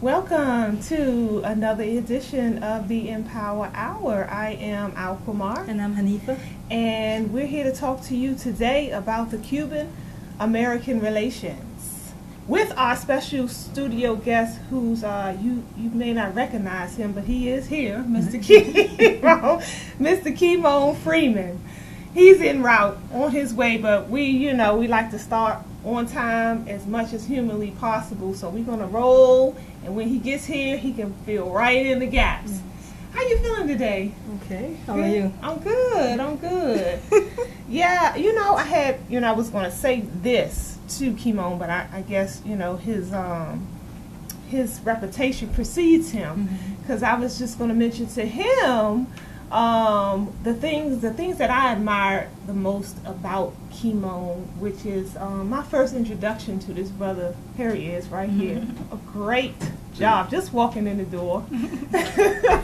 Welcome to another edition of the Empower Hour. I am Al Kumar. And I'm Hanifa. And we're here to talk to you today about the Cuban-American relations with our special studio guest who's, you may not recognize him, but he is here, Mr. Kymone Freeman. He's en route on his way, but we like to start on time as much as humanly possible. So we're going to roll, and when he gets here, he can fill right in the gaps. Mm-hmm. How you feeling today? Okay. How are you? I'm good. Yeah, I was going to say this to Kymone, but I guess, his reputation precedes him, because I was just going to mention to him the things that I admire the most about Kymone, which is my first introduction to this brother. Here he is, right here. A great job, just walking in the door.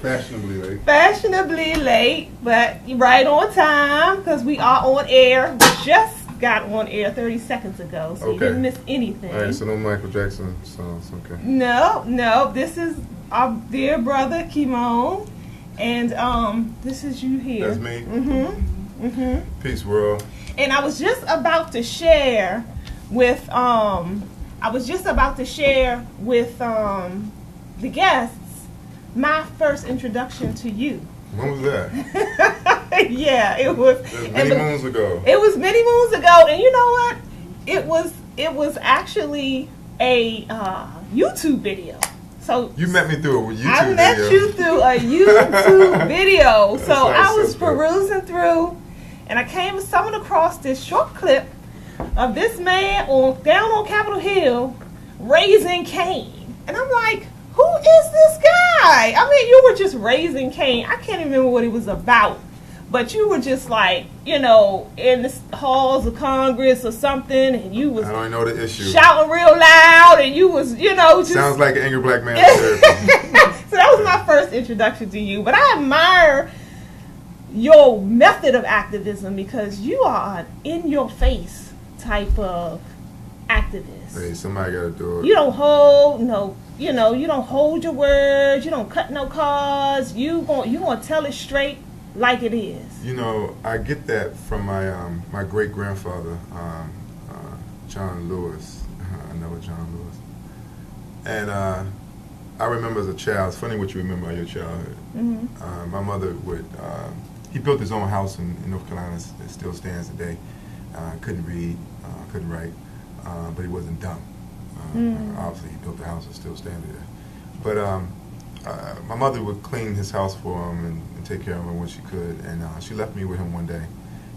Fashionably late, but right on time, because we are on air. We just got on air 30 seconds ago, so you didn't miss anything. All right, so no Michael Jackson songs, okay. No, this is our dear brother Kymone. And this is you here. That's me. Peace, world. And I was just about to share with the guests my first introduction to you. When was that? Yeah, it was many moons ago. It was many moons ago, and you know what? It was actually a YouTube video. So you met me through a YouTube video. I met you through a YouTube video. So I was perusing through, and I stumbled across this short clip of this man down on Capitol Hill raising Cain. And I'm like, who is this guy? I mean, you were just raising Cain. I can't even remember what it was about. But you were just like, in the halls of Congress or something, and you was I don't know the issue. Shouting real loud, and you was, just... Sounds like an angry black man. So that was my first introduction to you. But I admire your method of activism, because you are an in-your-face type of activist. Hey, somebody got to do it. You don't hold you don't hold your words. You don't cut no cards. You gonna tell it straight like it is. I get that from my great grandfather, John Lewis. I know John Lewis. And I remember as a child. It's funny what you remember about your childhood. My mother would. He built his own house in North Carolina. It still stands today. Couldn't read, couldn't write, but he wasn't dumb. Obviously, he built the house and still stands there. But my mother would clean his house for him and take care of him when she could, and she left me with him one day,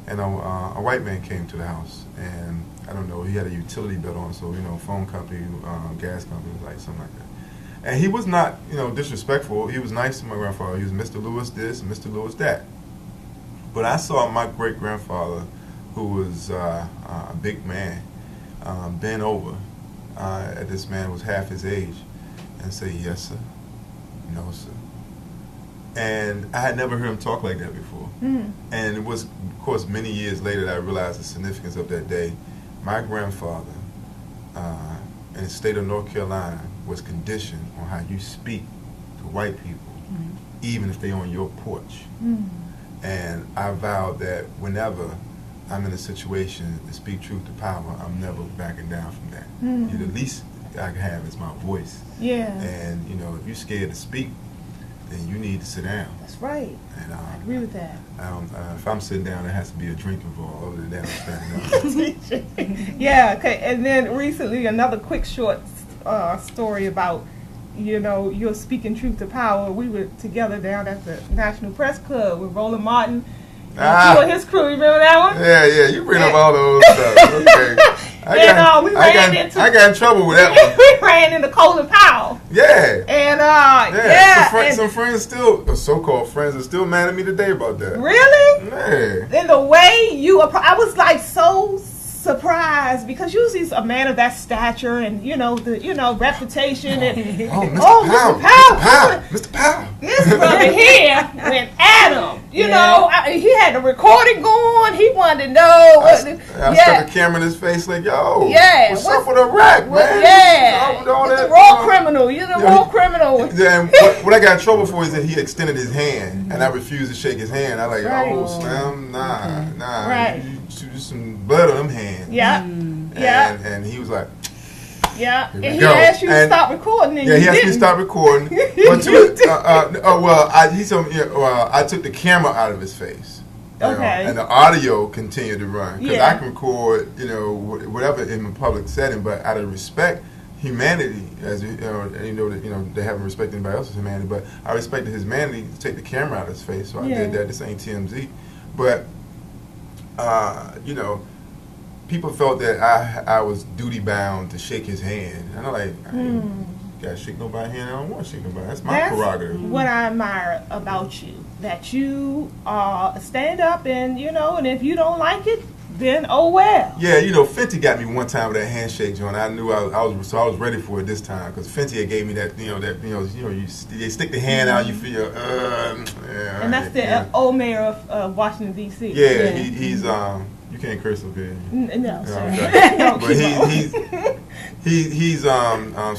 and a white man came to the house, and I don't know, he had a utility belt on, so phone company, gas company, like something like that, and he was not disrespectful. He was nice to my grandfather. He was Mr. Lewis this, Mr. Lewis that. But I saw my great grandfather, who was a big man, bend over at this man who was half his age, and say, "Yes, sir. No, sir." And I had never heard him talk like that before. And it was, of course, many years later that I realized the significance of that day. My grandfather, in the state of North Carolina, was conditioned on how you speak to white people, even if they're on your porch. And I vowed that whenever I'm in a situation to speak truth to power, I'm never backing down from that. The least I can have is my voice. Yeah. And, if you're scared to speak, then you need to sit down. That's right. And I agree with that. If I'm sitting down, there has to be a drink involved. Other than that, I'm standing up. Yeah, okay. And then recently, another quick short story about, your speaking truth to power. We were together down at the National Press Club with Roland Martin and his crew. You remember that one? Yeah, you bring up all those stuff. Okay. I got in trouble with that one. We ran into Colin Powell. Yeah. And some friends still, so-called friends, are still mad at me today about that. Really? Yeah. And the way I was like so surprised, because usually a man of that stature and reputation and Mr. Powell. This brother here went at him. You know, he had the recording going. He wanted to know. I stuck a camera in his face like, yo, what's up with Iraq, man? Yeah, the raw criminal. You're the raw criminal. Then what I got in trouble for is that he extended his hand, and I refused to shake his hand. I like, oh, Slim, nah. Right. You some blood on them hands. Yeah. And he was like, yeah, and he asked you to stop recording. And he asked me to stop recording. But he told me, I took the camera out of his face. Okay. And the audio continued to run because I can record, whatever in a public setting, but out of respect, humanity, as they haven't respected anybody else's humanity, but I respected his humanity to take the camera out of his face, so I did that. This ain't TMZ, but people felt that I was duty bound to shake his hand. And I'm like, I ain't gotta shake nobody's hand. I don't want to shake nobody. That's my prerogative. What I admire about you, that you stand up and and if you don't like it, then oh well. Yeah, Fenty got me one time with that handshake, John. I knew I was ready for it this time because Fenty had gave me that they stick the hand out, you feel and that's the old mayor of Washington D.C. Yeah, he's you can't curse up here. No, okay. But he's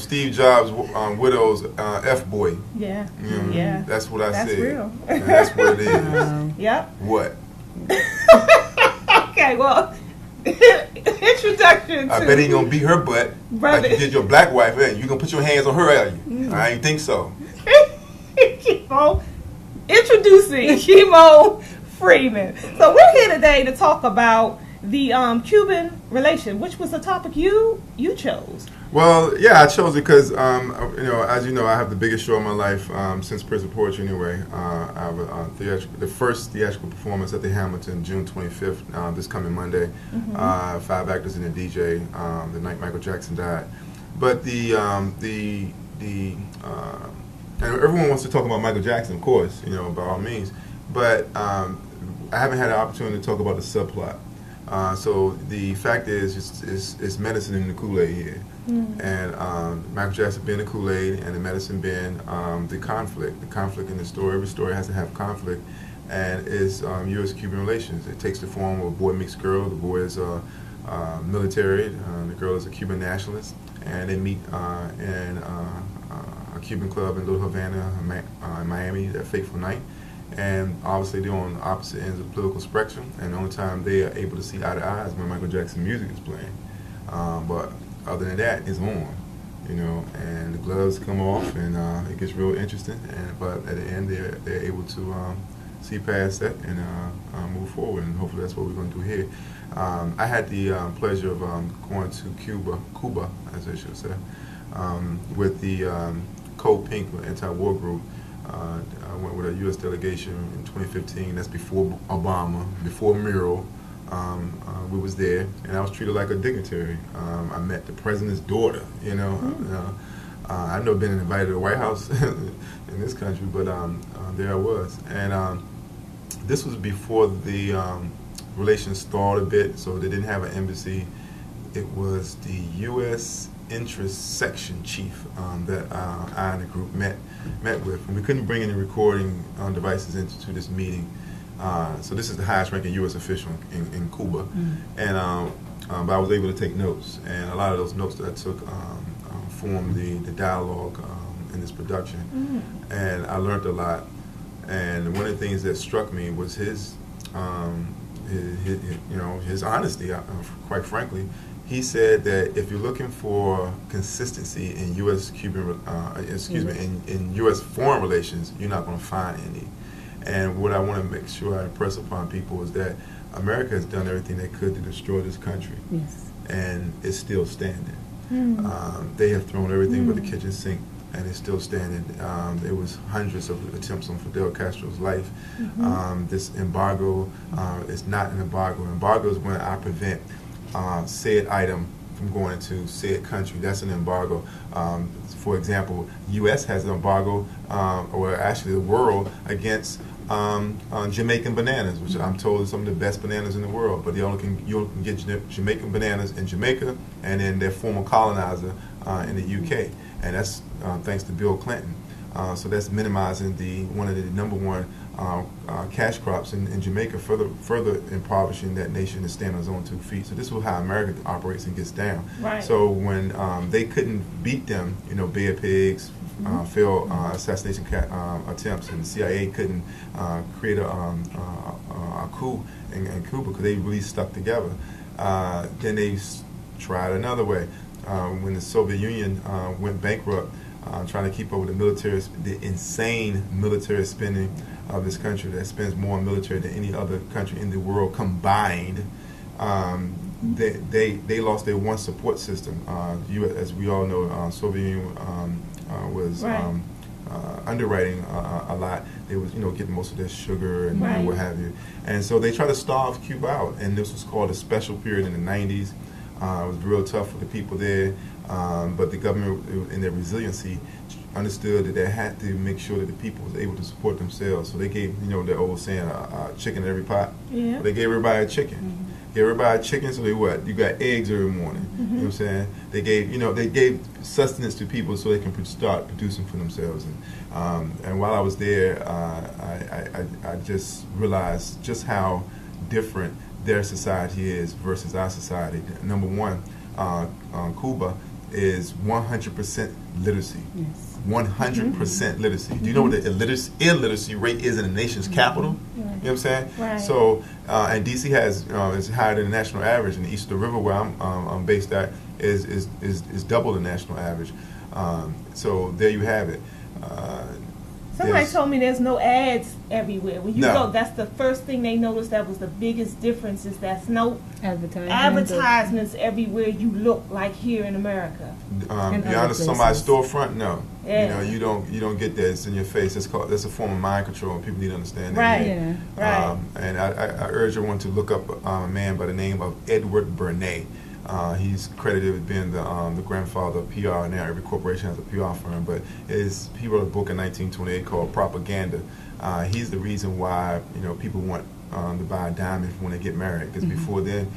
Steve Jobs' widow's F-boy. Yeah. Yeah. That's what I said. That's real. And that's what it is. Yep. What? Okay, well, introduction to... I bet he gonna beat her butt like you did your black wife. Hey, you gonna put your hands on her, are you? I ain't think so. Introducing Kymone Freeman. So we're here today to talk about the Cuban relation, which was the topic you chose. Well, yeah, I chose it because, as you know, I have the biggest show of my life since Prison Poetry anyway. I have the first theatrical performance at the Hamilton, June 25th, this coming Monday. 5 actors and a DJ, the night Michael Jackson died. But and everyone wants to talk about Michael Jackson, of course, by all means. But I haven't had an opportunity to talk about the subplot. So the fact is, it's medicine in the Kool-Aid here. And Michael Jackson being the Kool-Aid and the medicine being the conflict. The conflict in the story, every story has to have conflict. And it's U.S.-Cuban relations. It takes the form of a boy meets girl. The boy is military. The girl is a Cuban nationalist. And they meet in a Cuban club in Little Havana, in Miami, that fateful night. And obviously they're on opposite ends of the political spectrum, and the only time they are able to see eye to eye is when Michael Jackson music is playing. But other than that, it's on, and the gloves come off, and it gets real interesting. But at the end, they're able to see past that and move forward, and hopefully that's what we're going to do here. I had the pleasure of going to Cuba, as I should say, with the Code Pink anti-war group. I went with a U.S. delegation in 2015. That's before Obama, before Miro. We was there, and I was treated like a dignitary. I met the president's daughter. I've never been invited to the White House in this country, but there I was. And this was before the relations stalled a bit, so they didn't have an embassy. It was the U.S. interest section chief that I and the group met with, and we couldn't bring any recording devices into this meeting. So this is the highest ranking U.S. official in Cuba, and but I was able to take notes, and a lot of those notes that I took formed the dialogue in this production, and I learned a lot. And one of the things that struck me was his honesty. Quite frankly. He said that if you're looking for consistency in U.S.-Cuban, in U.S. foreign relations, you're not going to find any. And what I want to make sure I impress upon people is that America has done everything they could to destroy this country, and it's still standing. They have thrown everything but the kitchen sink, and it's still standing. There was hundreds of attempts on Fidel Castro's life. This embargo is not an embargo. Embargo is when I prevent said item from going into said country. That's an embargo. For example, U.S. has an embargo, or actually the world, against Jamaican bananas, which I'm told is some of the best bananas in the world. But you can get Jamaican bananas in Jamaica and in their former colonizer in the UK, and that's thanks to Bill Clinton. So that's minimizing one of the number one cash crops in Jamaica, further impoverishing that nation to stand on its own 2 feet. So this is how America operates and gets down. Right. So when they couldn't beat them, Bay of Pigs, failed assassination attempts, and the CIA couldn't create a coup in Cuba because they really stuck together. Then they tried another way. When the Soviet Union went bankrupt, trying to keep up with the insane military spending of this country that spends more on military than any other country in the world combined. They lost their one support system. As we all know, Soviet Union was underwriting a lot. They was getting most of their sugar and what have you, and so they tried to starve Cuba out. And this was called a special period in the 90s. It was real tough for the people there, but the government, in their resiliency, understood that they had to make sure that the people was able to support themselves. So they gave, the old saying, chicken in every pot. Yeah. Well, they gave everybody a chicken. Gave everybody a chicken, so you got eggs every morning. You know what I'm saying? They gave sustenance to people so they can start producing for themselves. And while I was there, I just realized just how different their society is versus our society. Number one, Cuba is 100% literacy. Yes. 100% literacy. Do you know what the illiteracy rate is in the nation's capital? You know what I'm saying? Right. So, and DC is higher than the national average, and east of the river where I'm based at is double the national average. So there you have it. Somebody told me there's no ads everywhere. When you go, that's the first thing they noticed. That was the biggest difference. Is that's no advertisements everywhere you look, like here in America. Beyond somebody's storefront, no. Yeah. You don't get that. It's in your face. That's a form of mind control, and people need to understand that. Right. Yeah. Right. And I urge everyone to look up a man by the name of Edward Bernays. He's credited with being the grandfather of PR. Now every corporation has a PR firm, but he wrote a book in 1928 called Propaganda. He's the reason why people want to buy a diamond when they get married, because before then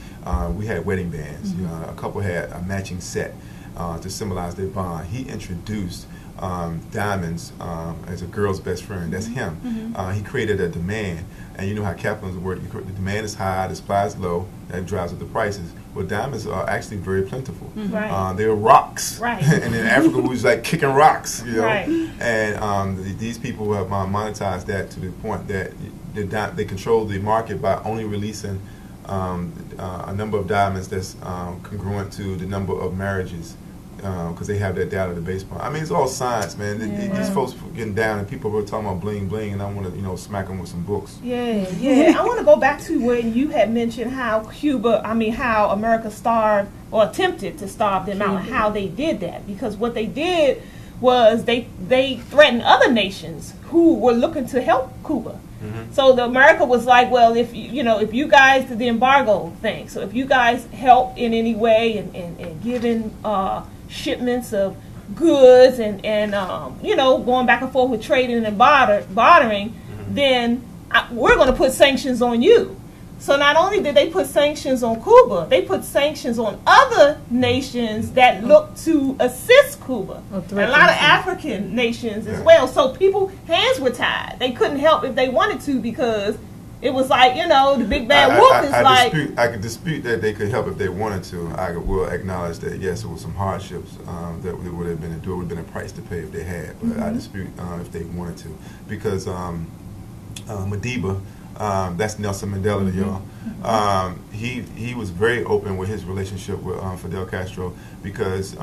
we had wedding bands. A couple had a matching set to symbolize their bond. He introduced diamonds as a girl's best friend. That's him. He created a demand, and you know how capitalism works. The demand is high, the supply is low. That drives up the prices. Well, diamonds are actually very plentiful. Right. They're rocks. Right. And in Africa, we was like kicking rocks, Right. And these people have monetized that to the point that they control the market by only releasing a number of diamonds that's congruent to the number of marriages, because they have that data to base upon. I mean, it's all science, man. These folks getting down, and people were talking about bling bling, and I want to, smack them with some books. Yeah. I want to go back to when you had mentioned how how America starved or attempted to starve them out, and how they did that. Because what they did was they threatened other nations who were looking to help Cuba. So America was like, well, if you guys did the embargo thing, so if you guys help in any way and giving shipments of goods and going back and forth with trading and bartering, then we're going to put sanctions on you. So not only did they put sanctions on Cuba, they put sanctions on other nations that look to assist Cuba. And a lot of African nations as well. So people's hands were tied. They couldn't help if they wanted to, because it was like, the big bad wolf is like... I could dispute that they could help if they wanted to. I will acknowledge that, yes, there were some hardships that would have been endured, would have been a price to pay if they had. But I dispute if they wanted to. Because Madiba... that's Nelson Mandela, y'all. He was very open with his relationship with Fidel Castro, because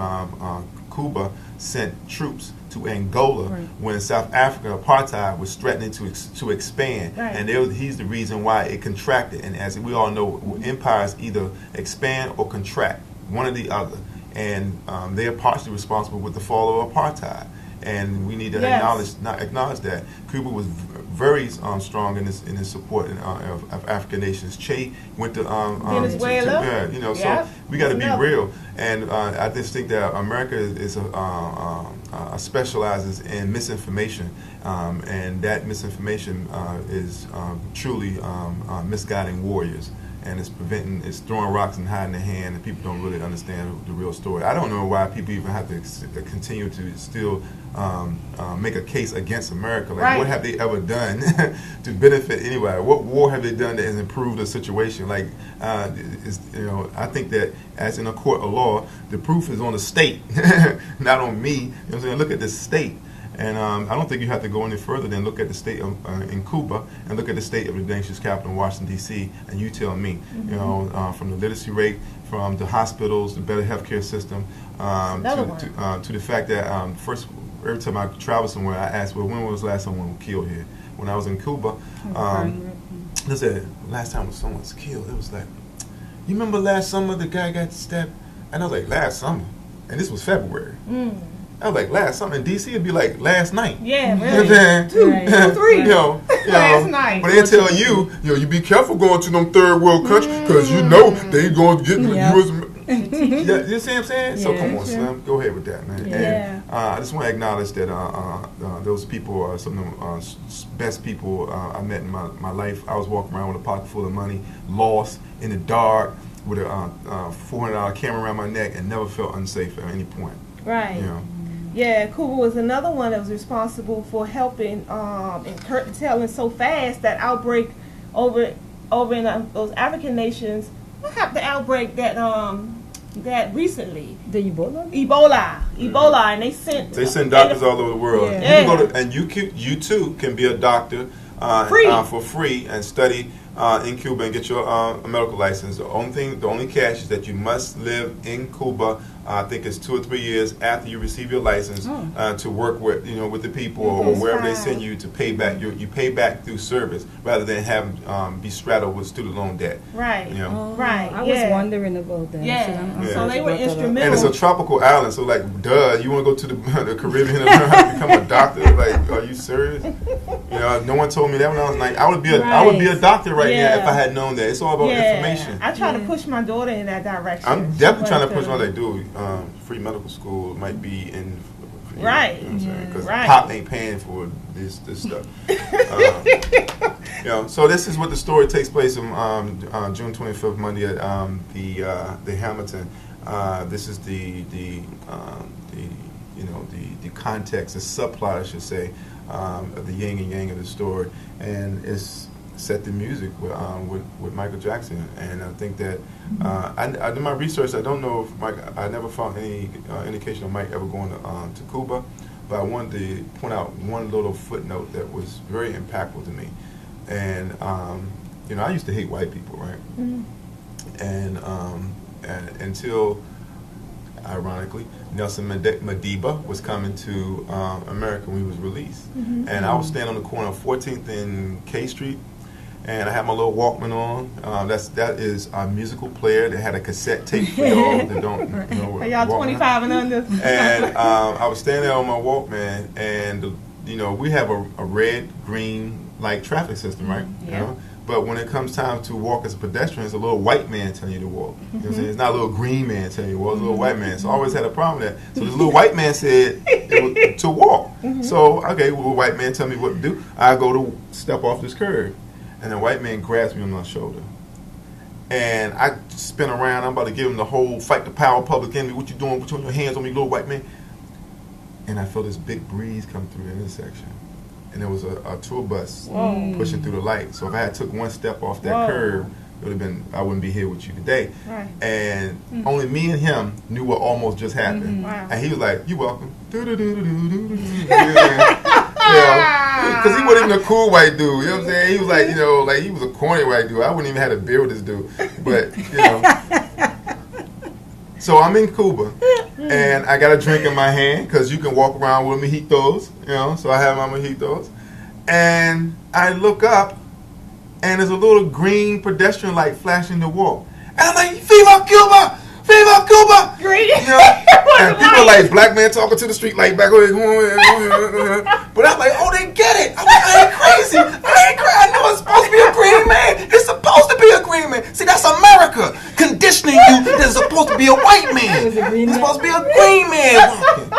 Cuba sent troops to Angola when South Africa apartheid was threatening to expand, and he's the reason why it contracted. And as we all know, empires either expand or contract, one or the other, and they are partially responsible with the fall of apartheid. And we need to acknowledge that Cuba was very strong in his support of African nations. Che went to Venezuela. So we got to be real. And I just think that America specializes in misinformation, and that misinformation is truly misguiding warriors. and it's throwing rocks and hiding their hand, and people don't really understand the real story. I don't know why people even have to continue to still make a case against America. Like, what have they ever done to benefit anybody? What war have they done that has improved the situation? Like, I think that as in a court of law, the proof is on the state, not on me. You know what I'm saying? Look at the state. And I don't think you have to go any further than look at the state in Cuba and look at the state of the nation's capital in Washington, D.C., and you tell me, from the literacy rate, from the hospitals, the better healthcare system, to the fact that first, every time I travel somewhere, I ask, well, when was the last time someone was killed here? When I was in Cuba, they said, last time someone was killed, it was like, you remember last summer the guy got stabbed? And I was like, last summer? And this was February. I was like, last summer in D.C. it'd be like last night. Yeah, really. You know Two, 3. Last night. But they tell you, you be careful going to them third world countries because you know they going to get you. You see what I'm saying? So come on, Slim, go ahead with that, man. And I just want to acknowledge that those people are some of the best people I met in my life. I was walking around with a pocket full of money, lost in the dark, with a $400 camera around my neck, and never felt unsafe at any point. Right. Yeah, Cuba was another one that was responsible for helping and curtailing so fast that outbreak over in those African nations. What happened to outbreak that recently? The Ebola? Ebola, and they sent doctors all over the world. Yeah. You can go and you too can be a doctor for free and study in Cuba and get your medical license. The only catch is that you must live in Cuba. I think it's 2 or 3 years after you receive your license to work with the people or wherever they send you to pay back. You pay back through service rather than have be straddled with student loan debt. Right. Right. I was wondering about that. Yeah. So they were instrumental. And it's a tropical island, so like, you want to go to the Caribbean and learn how to become a doctor? Like, are you serious? No one told me that when I was like, I would be a doctor right now if I had known that. It's all about information. I try to push my daughter in that direction. I'm definitely trying to push my like, dude. Free medical school might be in, right? Because Pop ain't paying for this stuff. So this is what the story takes place on June 25th, Monday at the Hamilton. This is the context, the subplot, I should say, of the yin and yang of the story, and it's set the music with Michael Jackson. And I think that I did my research. I don't know if I never found any indication of Mike ever going to Cuba, but I wanted to point out one little footnote that was very impactful to me. And I used to hate white people, right? And until, ironically, Nelson Madiba was coming to America when he was released. And I was standing on the corner of 14th and K Street, and I had my little Walkman on. That is a musical player that had a cassette tape for y'all that don't know what Are y'all 25 and under? And I was standing there on my Walkman, and we have a red, green like traffic system, right? Yeah. But when it comes time to walk as a pedestrian, it's a little white man telling you to walk. You know what I'm saying? It's not a little green man telling you to walk, it's a little white man. So I always had a problem with that. So this little white man said it was to walk. So, okay, well, the white man tell me what to do. I go to step off this curb. And the white man grabs me on my shoulder. And I spin around. I'm about to give him the whole fight the power public enemy. What you doing? Put your hands on me, little white man. And I felt this big breeze come through the intersection. And there was a tour bus pushing through the light. So if I had took one step off that curb, it would have been, I wouldn't be here with you today. Right. And only me and him knew what almost just happened. Wow. And he was like, "You welcome." Because he wasn't even a cool white dude. You know what I'm saying? He was like, he was a corny white dude. I wouldn't even have a beer with this dude. But, So I'm in Cuba, and I got a drink in my hand, because you can walk around with mojitos, so I have my mojitos. And I look up, and there's a little green pedestrian light flashing the wall. And I'm like, "Viva Cuba! Viva Cuba!" Green. And people are like, black man talking to the street light back over. But I'm like, oh, they get it. I'm like, I ain't crazy. I know it's supposed to be a green man. It's supposed to be a green man. See, that's America conditioning you that it's supposed to be a white man. It's supposed to be a green man walking.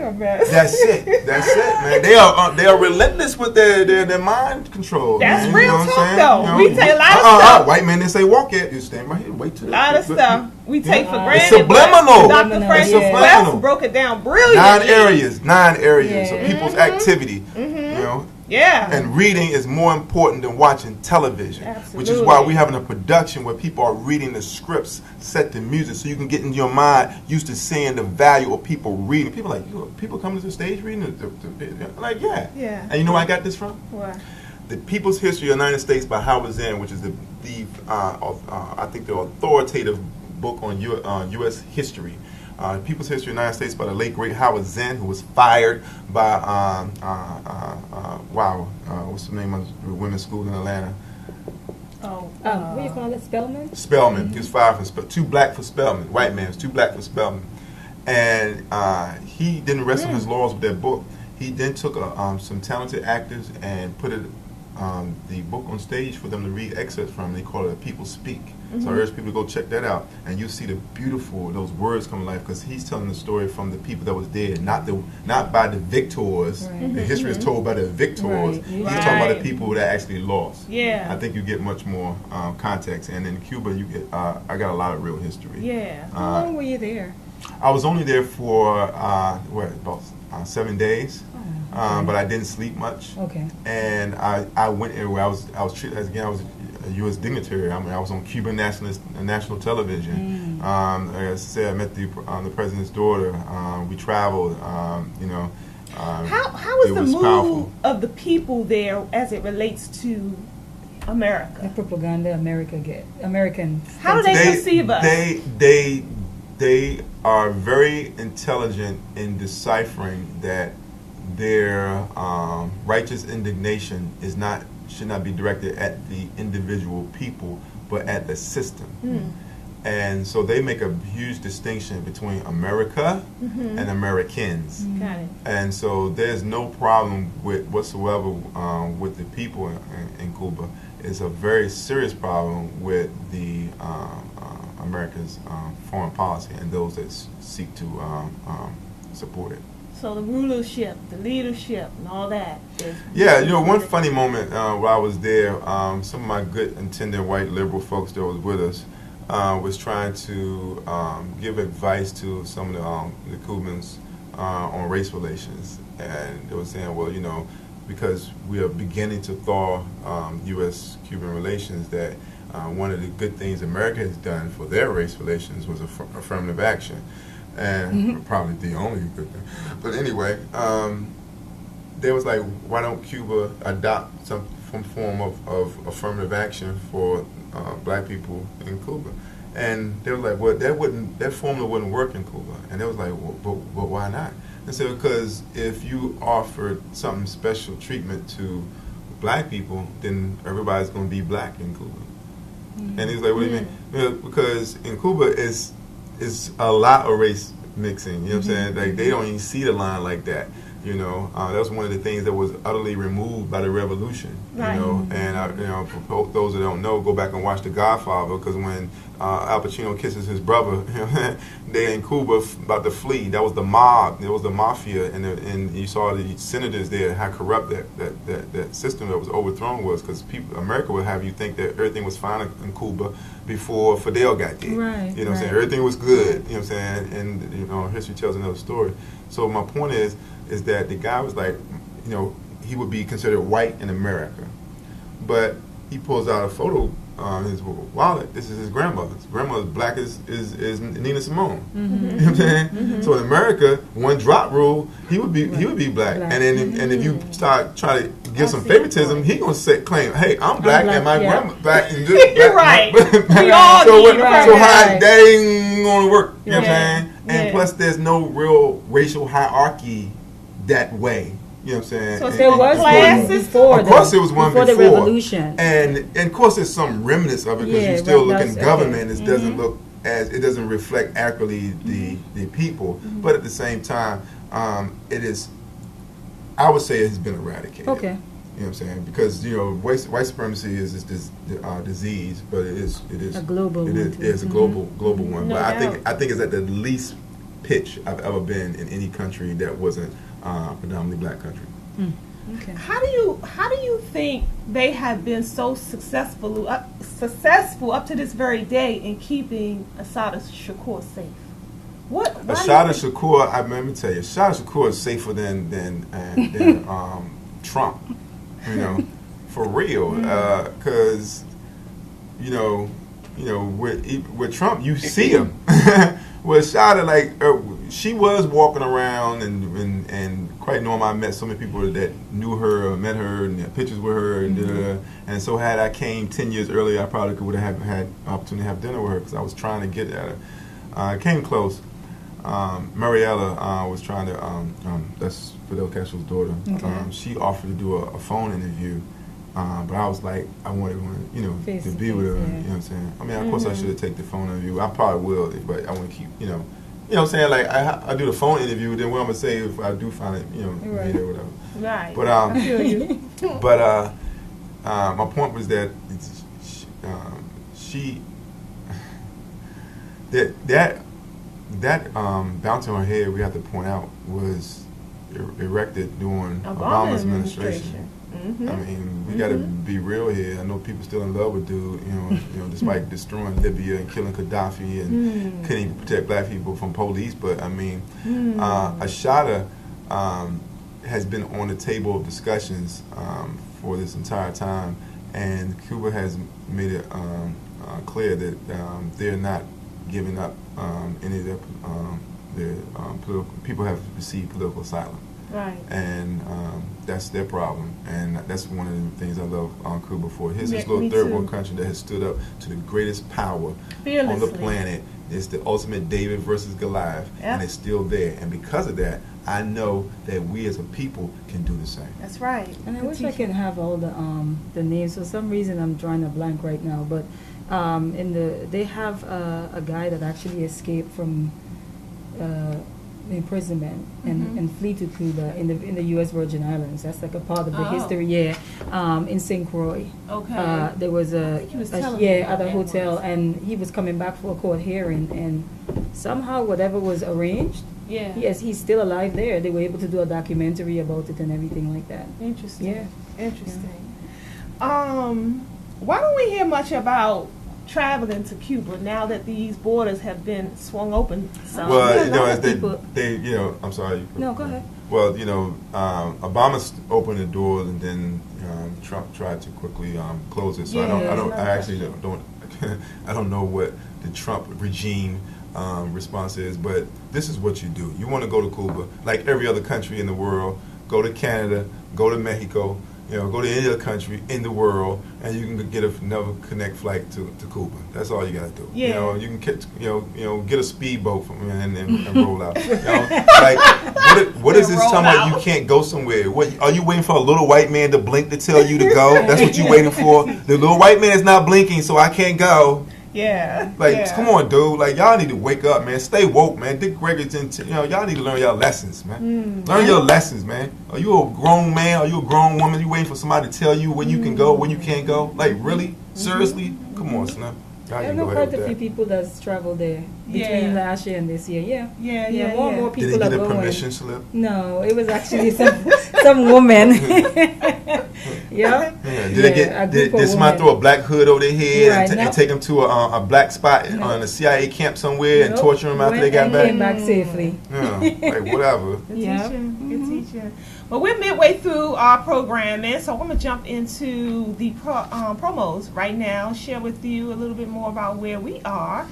our best. That's it. That's it, man. They are relentless with their mind control. That's man. real You know what I'm talk, saying? though. You know, We take a lot of stuff. White men, they say walk it. You stand right here, wait till A lot of stuff we take for granted. It's subliminal. Dr. It's Francis subliminal. West broke it down brilliantly. 9 areas Yeah. of people's activity. You know. Yeah. And reading is more important than watching television. Absolutely. Which is why we're having a production where people are reading the scripts, set the music, so you can get in your mind used to seeing the value of people reading. People like, people come to the stage reading? Like, yeah. Yeah. And you know where I got this from? What? The People's History of the United States by Howard Zinn, which is I think the authoritative book on U.S. history. People's History of the United States by the late great Howard Zinn, who was fired by what's the name of the women's school in Atlanta? What do you call it? Spelman? Spelman. He was fired for too black for Spelman. White man was too black for Spelman, and he didn't rest on his laurels with that book. He then took some talented actors and put it the book on stage for them to read excerpts from. They call it People Speak. So I urge people to go check that out, and you see those words come to life, because he's telling the story from the people that was dead, not by the victors. Right. The history is told by the victors. Right. He's talking about the people that actually lost. Yeah. I think you get much more context, and in Cuba you get. I got a lot of real history. Yeah. How long were you there? I was only there for about 7 days. But I didn't sleep much. Okay. And I went everywhere. I was treated as, again, I was a U.S. dignitary. I mean, I was on Cuban national television. Like I said, I met the president's daughter. We traveled. How was the mood powerful. of the people there as it relates to The America? propaganda American. How do they perceive us? They are very intelligent in deciphering that their righteous indignation should not be directed at the individual people, but at the system. And so they make a huge distinction between America and Americans. Got it. And so there's no problem whatsoever with the people in Cuba. It's a very serious problem with the America's foreign policy and those that seek to support it. So the rulership, the leadership, and all that. Yeah, one funny moment while I was there, some of my good intended white liberal folks that was with us was trying to give advice to some of the Cubans on race relations. And they were saying, well, because we are beginning to thaw U.S.-Cuban relations, that one of the good things America has done for their race relations was affirmative action. And probably the only good thing. But anyway, they was like, why don't Cuba adopt some form of affirmative action for black people in Cuba? And they were like, well, that formula wouldn't work in Cuba. And they was like, well, but why not? And so, because if you offered something special treatment to black people, then everybody's going to be black in Cuba. And he's like, what do you mean? Because in Cuba, it's a lot of race mixing, you know what I'm saying? Like, they don't even see the line like that, that was one of the things that was utterly removed by the revolution, Right. And for those that don't know, go back and watch The Godfather, because when Al Pacino kisses his brother, they're in Cuba about to flee. That was the mob. It was the mafia, and you saw the senators there, how corrupt that system that was overthrown was, because America would have you think that everything was fine in Cuba before Fidel got there. Right. You know what I'm saying? Everything was good. You know what I'm saying? And history tells another story. So my point is that the guy was like, he would be considered white in America, but he pulls out a photo on his wallet. This is his grandmother's. Grandmother's black is Nina Simone. You know what I'm saying? So in America, one drop rule, he would be black. And then and if you start trying to give some favoritism, he gonna claim, hey, I'm black and my grandma black. And You're right. We all need so how that ain't gonna work. You know what I'm saying? And plus, there's no real racial hierarchy that way. You know what I'm saying? So there was class before. Of course, there was one before the revolution, and of course, there's some remnants of it, because you still look in government. It doesn't look it doesn't reflect accurately the people, but at the same time, it is. I would say it has been eradicated. Okay. You know what I'm saying? Because white supremacy is this disease, but it is a global. It is a global one. No but doubt. I think it's at the least pitch I've ever been in any country that wasn't predominantly black country. Okay. How do you think they have been so successful up to this very day in keeping Assata Shakur safe? Assata Shakur, let me tell you, Assata Shakur is safer than Trump. You know, for real, because with Trump you see him. With Assata, like she was walking around and quite normal. I met so many people that knew her or met her and had pictures with her and so had I came 10 years earlier, I probably would have had opportunity to have dinner with her because I was trying to get at her. I came close. Mariella was trying to, that's Fidel Castro's daughter. Okay. She offered to do a phone interview, but I was like, I wanted face to to be with her. face, You know what I'm saying? I mean, of course I should have taken the phone interview. I probably will, but I want to keep, you know what I'm saying? Like I do the phone interview, then what I'm gonna say if I do find it, Right. later or whatever. Right. But I feel you. but my point was that that bounty on her head, we have to point out, was erected during Obama's administration. Mm-hmm. I mean, we got to be real here. I know people still in love with dude, despite destroying Libya and killing Gaddafi and couldn't even protect black people from police. But I mean, Assata has been on the table of discussions for this entire time, and Cuba has made it clear that they're not giving up any of their political people have received political asylum. Right. And that's their problem, and that's one of the things I love on Cuba for. Here's this Me little third too. world country that has stood up to the greatest power on Fearlessly. the planet. It's the ultimate David versus Goliath, Yeah. and it's still there. And because of that, I know that we as a people can do the same. That's right. And I wish I could have all the names. For some reason, I'm drawing a blank right now. But they have a guy that actually escaped from imprisonment and flee to Cuba in the U.S. Virgin Islands. That's like a part of the history. Yeah, in St. Croix. Okay. There was he was telling me at about a that hotel, once. and he was coming back for a court hearing, and somehow whatever was arranged. Yeah. Yes, he's still alive there. They were able to do a documentary about it and everything like that. Interesting. Yeah. Interesting. Why don't we hear much about traveling to Cuba now that these borders have been swung open? Well, I'm sorry. No, go ahead. Well, Obama opened the doors, and then Trump tried to quickly close it. So I actually don't I don't know what the Trump regime response is, but this is what you do. You want to go to Cuba, like every other country in the world. Go to Canada, go to Mexico, go to any other country in the world, and you can get another connect flight to Cuba. That's all you got to do. Yeah. You can get a speedboat from and roll out. Like what is this talking about? You can't go somewhere. What are you waiting for? A little white man to blink to tell you to go? That's what you waiting for. The little white man is not blinking, so I can't go. Yeah. Come on, dude. Like, y'all need to wake up, man. Stay woke, man. Dick Gregory's y'all need to learn y'all lessons, man. Learn your lessons, man. Are you a grown man? Are you a grown woman? You waiting for somebody to tell you when you can go, when you can't go? Like, really? Seriously? Come on, Snap. I've heard a few people that's traveled there between last year and this year. Yeah. More and more people Did they are get a going. permission slip? No, it was actually some woman. Yeah. Did somebody throw a black hood over their head and take them to a black spot on a CIA camp somewhere and torture them after they got back? Came back safely. Yeah, like whatever. Good teaching. Well, we're midway through our programming, so I'm going to jump into the promos right now, share with you a little bit more about where we are.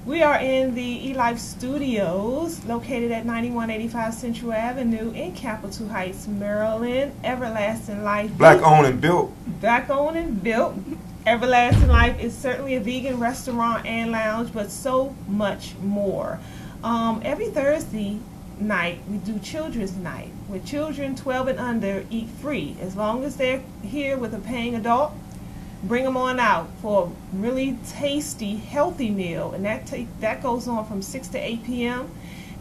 We are in the Elife Studios, located at 9185 Central Avenue in Capitol Heights, Maryland. Everlasting Life. Black owned and built. Black owned and built. Everlasting Life is certainly a vegan restaurant and lounge, but so much more. Every Thursday night, we do Children's Night, where children 12 and under eat free. As long as they're here with a paying adult, bring them on out for a really tasty, healthy meal. And that goes on from 6 to 8 p.m.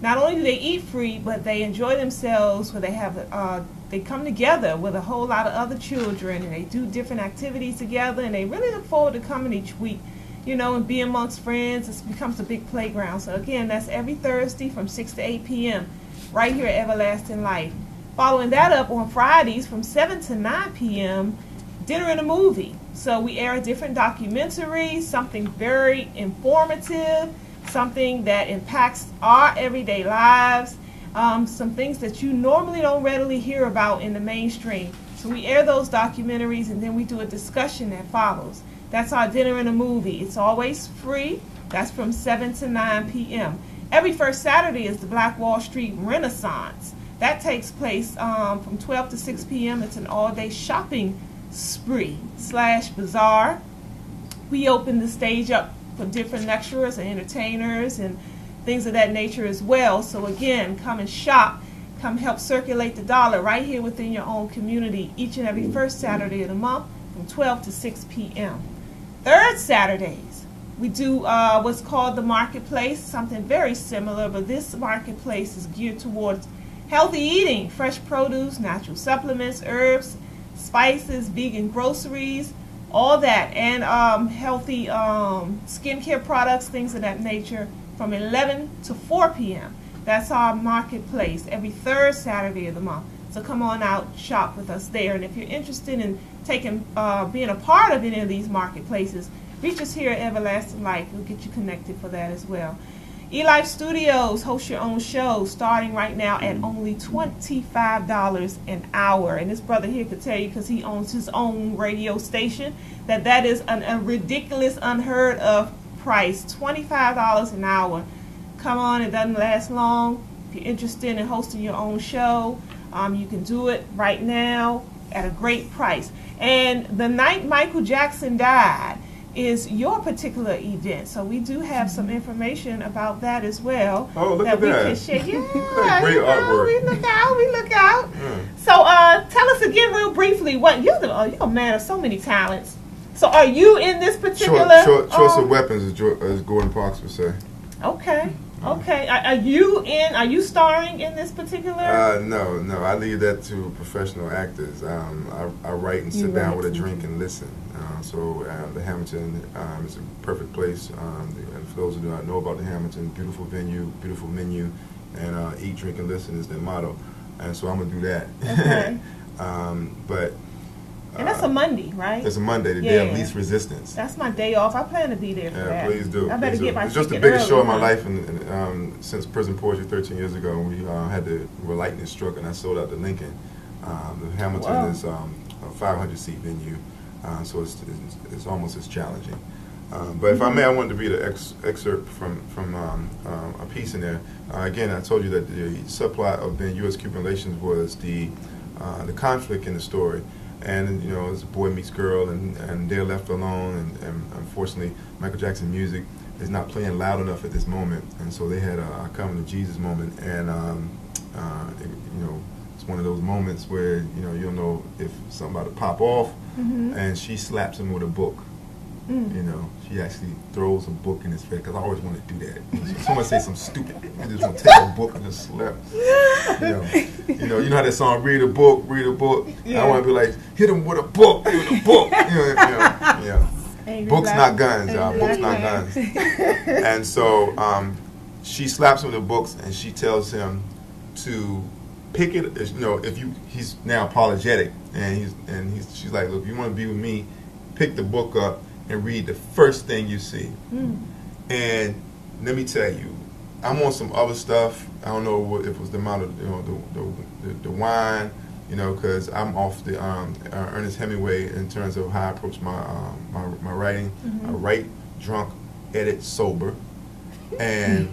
Not only do they eat free, but they enjoy themselves where they come together with a whole lot of other children, and they do different activities together, and they really look forward to coming each week and be amongst friends. It becomes a big playground. So again, that's every Thursday from 6 to 8 p.m. right here at Everlasting Life. Following that up on Fridays from 7 to 9 p.m., Dinner and a Movie. So we air a different documentary, something very informative, something that impacts our everyday lives, some things that you normally don't readily hear about in the mainstream. So we air those documentaries, and then we do a discussion that follows. That's our Dinner and a Movie. It's always free. That's from 7 to 9 p.m. Every first Saturday is the Black Wall Street Renaissance. That takes place from 12 to 6 p.m. It's an all-day shopping spree / bazaar. We open the stage up for different lecturers and entertainers and things of that nature as well. So again, come and shop. Come help circulate the dollar right here within your own community each and every first Saturday of the month from 12 to 6 p.m. Third Saturdays, we do what's called the Marketplace, something very similar, but this marketplace is geared towards healthy eating, fresh produce, natural supplements, herbs, spices, vegan groceries, all that, and healthy skincare products, things of that nature, from 11 to 4 p.m. That's our marketplace every third Saturday of the month. So come on out, shop with us there. And if you're interested in being a part of any of these marketplaces, reach us here at Everlasting Life. We'll get you connected for that as well. Elife Studios, host your own show, starting right now at only $25 an hour. And this brother here could tell you, because he owns his own radio station, that is a ridiculous, unheard of price. $25 an hour. Come on, it doesn't last long. If you're interested in hosting your own show, you can do it right now at a great price. And the night Michael Jackson died is your particular event, so we do have some information about that as well. Oh, look at that! We can share. Yeah, great artwork. We look out. So, tell us again, real briefly, what you're a man of so many talents. So, are you in this particular? Choice of weapons, as Gordon Parks would say. Okay. Okay. Are you starring in this particular? No. I leave that to professional actors. I write and sit down with a drink and listen. So the Hamilton is a perfect place. And for those who do not know about the Hamilton, beautiful venue, beautiful menu, and eat, drink, and listen is their motto. And so I'm gonna do that. Okay. But. And that's a Monday, right? It's a Monday, the day of least resistance. That's my day off. I plan to be there for that. Yeah, please do. I better get my It's just the ticket biggest early, show of my life, and since Prison Poetry 13 years ago, we had the lightning struck, and I sold out the Lincoln. The Hamilton is a 500-seat venue, so it's almost as challenging. But if I may, I wanted to read an excerpt from a piece in there. Again, I told you that the subplot of the U.S.-Cuban relations was the conflict in the story. And it's a boy meets girl, and they're left alone. And unfortunately, Michael Jackson music is not playing loud enough at this moment. And so they had a coming to Jesus moment. And it's one of those moments where you don't know if something about to pop off. And she slaps him with a book. She actually throws a book in his face, because I always want to do that. Someone say something stupid, I just want to take a book and just slap. You know how that song, read a book. Yeah. I want to be like, hit him with a book. Books not guns, y'all. Books not guns. And so she slaps him with the books, and she tells him to pick it. He's now apologetic, and she's like, look, if you want to be with me, pick the book up and read the first thing you see. And let me tell you, I'm on some other stuff. I don't know if it was the amount of the wine, because I'm off the Ernest Hemingway in terms of how I approach my writing. I write drunk, edit sober, and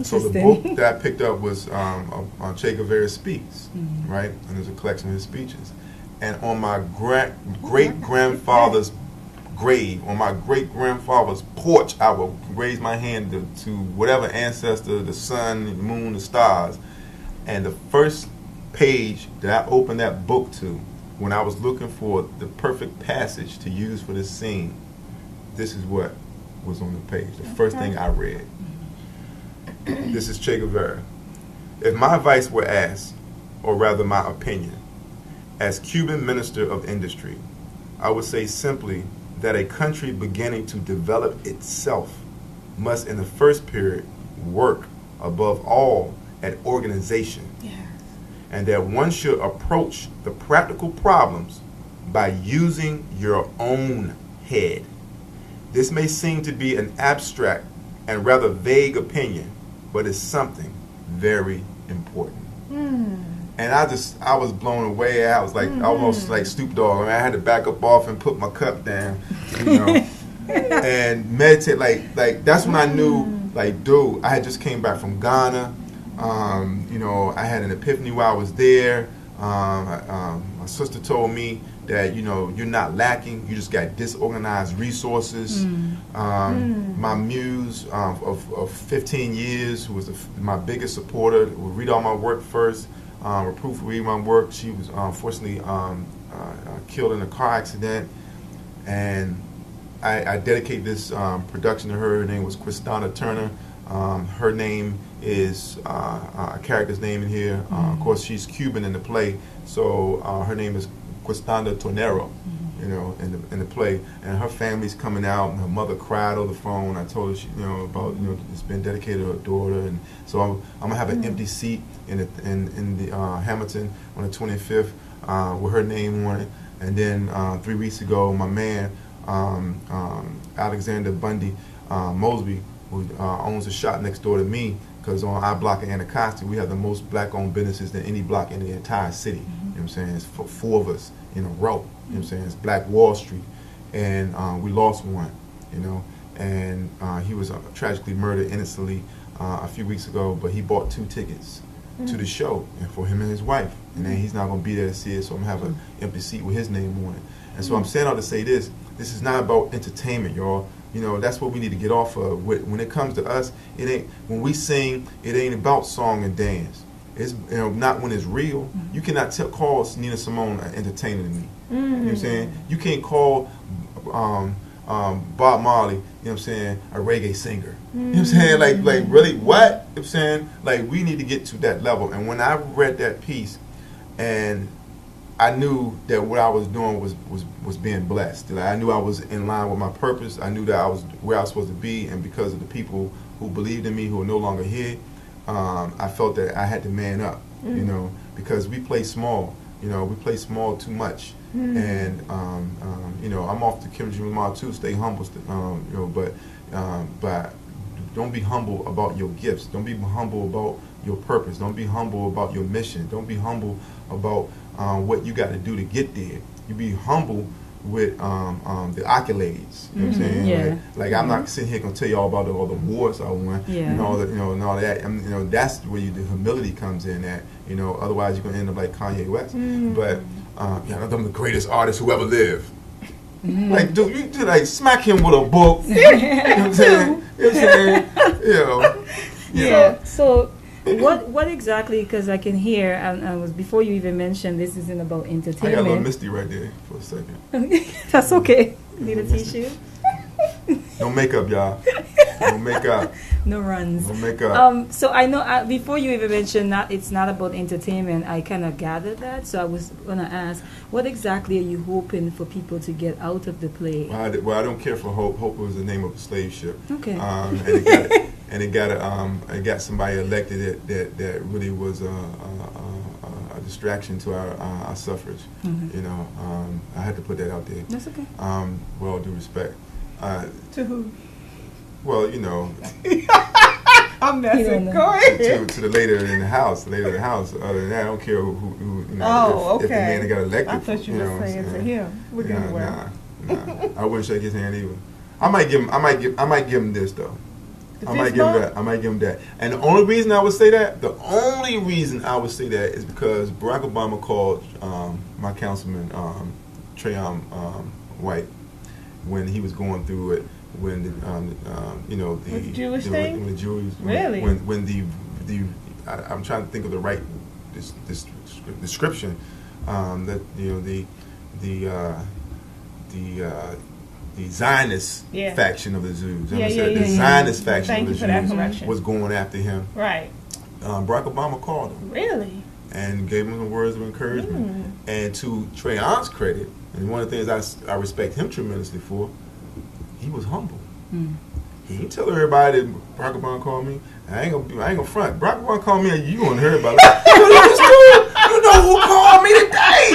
so the book that I picked up was on Che Guevara Speaks, right? And there's a collection of his speeches. And on my great-grandfather's grave, on my great-grandfather's porch, I would raise my hand to whatever ancestor, the sun, the moon, the stars. And the first page that I opened that book to, when I was looking for the perfect passage to use for this scene, this is what was on the page. The first thing I read. This is Che Guevara. If my advice were asked, or rather my opinion, as Cuban Minister of Industry, I would say simply that a country beginning to develop itself must in the first period work above all at organization, and that one should approach the practical problems by using your own head. This may seem to be an abstract and rather vague opinion, but it's something very important. And I was blown away. I was like almost like Snoop Dogg. I mean, I had to back up off and put my cup down, and meditate. Like that's when I knew, like, dude, I had just came back from Ghana. I had an epiphany while I was there. My sister told me that, you're not lacking. You just got disorganized resources. My muse of 15 years, who was my biggest supporter, would read all my work first, would proofread my work. She was unfortunately killed in a car accident. And I dedicate this production to her. Her name was Christina Turner. Her name is a character's name in here. Of course, she's Cuban in the play, so her name is Christina Tornero, in the play. And her family's coming out, and her mother cried over the phone. I told her, about it's been dedicated to her daughter, and so I'm gonna have an empty seat in the Hamilton on the 25th with her name on it. And then 3 weeks ago, my man Alexander Bundy Mosby, who owns a shop next door to me, because on our block in Anacostia, we have the most black-owned businesses than any block in the entire city. You know what I'm saying? It's for 4 of us in a row. You know what I'm saying? It's Black Wall Street. And we lost one, and he was tragically murdered innocently a few weeks ago, but he bought 2 tickets to the show, and for him and his wife. And then he's not going to be there to see it, so I'm going to have an empty seat with his name on it. And so I'm saying all to say this is not about entertainment, y'all. That's what we need to get off of. When it comes to us, it ain't, when we sing, it ain't about song and dance. It's not when it's real. You cannot call Nina Simone an entertainer to me. You know what I'm saying? You can't call Bob Marley, you know what I'm saying, a reggae singer. You know what I'm saying? Like really, what? You know what I'm saying? Like, we need to get to that level. And when I read that piece, and I knew that what I was doing was being blessed. Like, I knew I was in line with my purpose. I knew that I was where I was supposed to be, and because of the people who believed in me, who are no longer here, I felt that I had to man up, because we play small. We play small too much. And I'm off to Kim Jong-un too. Stay humble, but don't be humble about your gifts. Don't be humble about your purpose. Don't be humble about your mission. Don't be humble about what you got to do to get there. You be humble with the accolades. You know what I'm saying? Yeah. Like I'm not sitting here gonna tell you all about all the wars I won. Yeah. And all that. And all that. That's where the humility comes in. At otherwise you're gonna end up like Kanye West. But I'm the greatest artist who ever lived. Like, dude, you just like smack him with a book. You know what I'm saying? Yeah. So, what exactly? Because I can hear, and I was before you even mentioned this isn't about I entertainment. got a little misty right there for a second. That's okay. Need a tissue? No makeup, y'all. No makeup. No runs. No makeup. So I know before you even mentioned that it's not about entertainment, I kind of gathered that. So I was gonna ask, what exactly are you hoping for people to get out of the play? Well, I don't care for Hope. Hope was the name of a slave ship. Okay. And it got somebody elected that really was a distraction to our suffrage. I had to put that out there. That's okay. With all due respect. To who? Well, I'm messing. Go ahead. to the lady in the house. Other than that, I don't care who if the man that got elected. I thought you were saying to him. Nah. I wouldn't shake his hand either. I might give him this though. I might give him that. And the only reason I would say that, is because Barack Obama called my councilman Trayon White when he was going through it, when the Jewish thing? when the Jews really when the I'm trying to think of the right description that the Zionist faction of the Jews. The Zionist faction of the Jews was going after him. Right. Barack Obama called him. Really? and gave him some words of encouragement. And to Treyon's credit, and one of the things I respect him tremendously for, he was humble. He didn't tell everybody that Barack Obama called me. I ain't gonna front. Barack Obama called me, and you gonna hear about it. You know who called me today?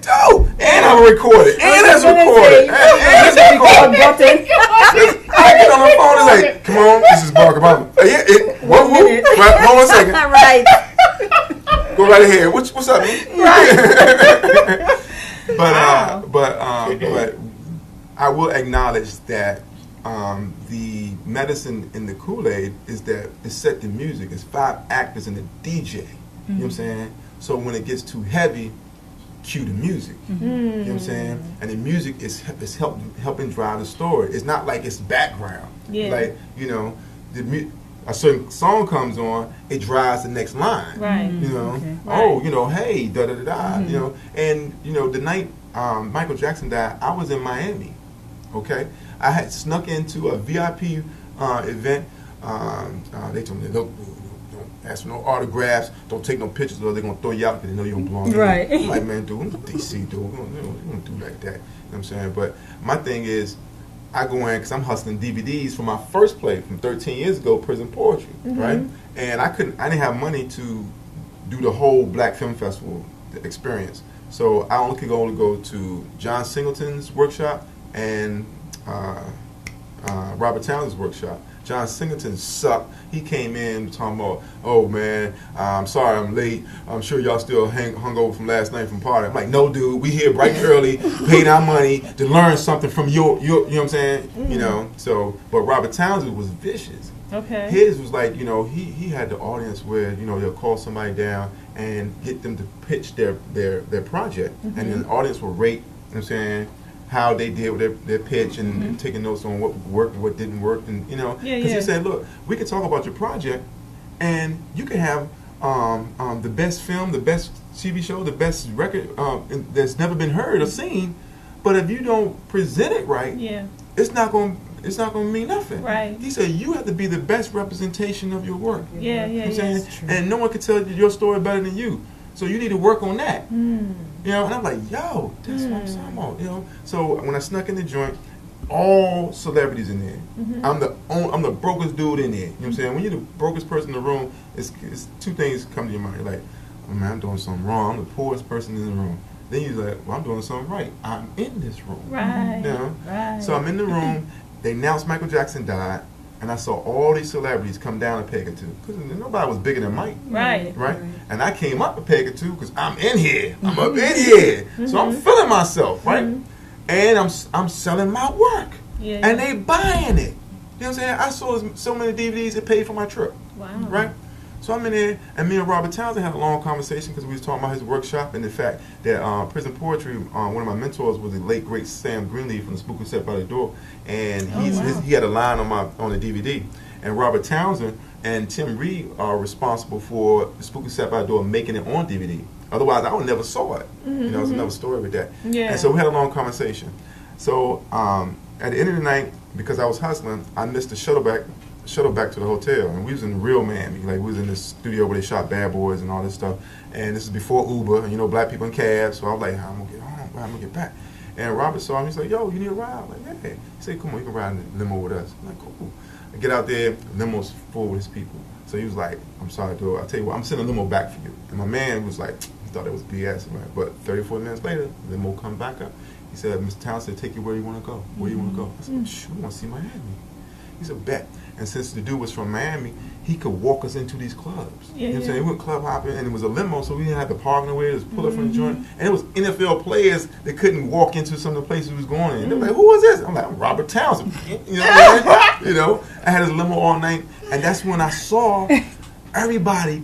Dude, and I'm recorded. And it's recorded. And it's recorded. I get on the phone and like, come on, this is Barack Obama. One minute. Hold on a second. Right. Go right ahead. What's up, man? Right. But I will acknowledge that the medicine in the Kool-Aid is that it's set to music. It's 5 actors and a DJ. You know what I'm saying? So when it gets too heavy, cue the music. You know what I'm saying? And the music is helping drive the story. It's not like it's background. Yeah. Like, you know, a certain song comes on, it drives the next line. Right. You know, Okay. oh, you know, hey, da da da da. You know, and you know, the night Michael Jackson died, I was in Miami. Okay, I had snuck into a VIP event. They told me, look, don't ask for no autographs, don't take no pictures, or they're gonna throw you out because they know you don't belong. Right. I'm like, man, dude, I'm DC, dude. We don't do like that. You know what I'm saying? But my thing is, I go in because I'm hustling DVDs for my first play from 13 years ago, Prison Poetry, right? And I didn't have money to do the whole Black Film Festival experience. So I only could go to John Singleton's workshop and Robert Townsend's workshop. John Singleton sucked. He came in talking about, oh man, I'm sorry I'm late. I'm sure y'all still hung over from last night from party. I'm like, no dude, we here bright and early, paid our money to learn something from your you know what I'm saying? You know, so, but Robert Townsend was vicious. Okay. His was like, you know, he had the audience where, you know, they'll call somebody down and get them to pitch their project. And then the audience will rate, you know what I'm saying, how they did with their pitch and taking notes on what worked and what didn't work. And, you know, because he said, look, we can talk about your project and you can have the best film, the best TV show, the best record that's never been heard or seen, but if you don't present it right, it's not going to mean nothing. Right. He said you have to be the best representation of your work. You know what I'm saying? True. And no one can tell you your story better than you. So you need to work on that. You know, and I'm like, yo, that's what I'm talking about. You know, so when I snuck in the joint, all celebrities in there. I'm the brokest dude in there. You know what I'm saying? When you're the brokest person in the room, it's 2 things come to your mind. You're like, oh man, I'm doing something wrong. I'm the poorest person in the room. Then you're like, well, I'm doing something right. I'm in this room. Right. You know? Right. So I'm in the room. They announced Michael Jackson died, and I saw all these celebrities come down a peg or two because nobody was bigger than Mike. Right. Right? And I came up a peg or two because I'm in here. I'm up in here. So I'm feeling myself, right? And I'm selling my work. And they buying it. You know what I'm saying? I sold so many DVDs it paid for my trip. Wow. Right? So I'm in there, and me and Robert Townsend had a long conversation because we was talking about his workshop and the fact that Prison Poetry, one of my mentors was the late great Sam Greenleaf from the Spook Who Sat by the Door, and he had a line on the DVD. And Robert Townsend and Tim Reed are responsible for the Spook Who Sat by the Door making it on DVD. Otherwise, I would never saw it. You know, it's another story with that. And so we had a long conversation. So at the end of the night, because I was hustling, I missed the shuttle back to the hotel, and we was in real Miami. Like, we was in this studio where they shot Bad Boys and all this stuff. And this is before Uber, and you know, black people in cabs. So I was like, how am I gonna get home? How am I gonna get back? And Robert saw me. He's like, yo, you need a ride? I'm like, yeah. He said, come on, you can ride in the limo with us. I'm like, cool. I get out there, the limo's full with his people. So he was like, I'm sorry, dude. I'll tell you what, I'm sending a limo back for you. And my man was like, he thought it was BS, right? But 30, 40 minutes later, the limo come back up. He said, Mr. Townsend, take you where you want to go. Where you want to go? I said, shoot, we want to see Miami. He said, bet. And since the dude was from Miami, he could walk us into these clubs. You know what I'm saying? We went club hopping, and it was a limo, so we didn't have to park nowhere. Just pull up from the joint. And it was NFL players that couldn't walk into some of the places we was going in. They were like, who was this? I'm like, I'm Robert Townsend. You know what I'm saying? You know, I had his limo all night, and that's when I saw everybody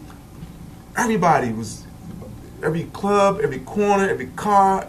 was, every club, every corner, every car,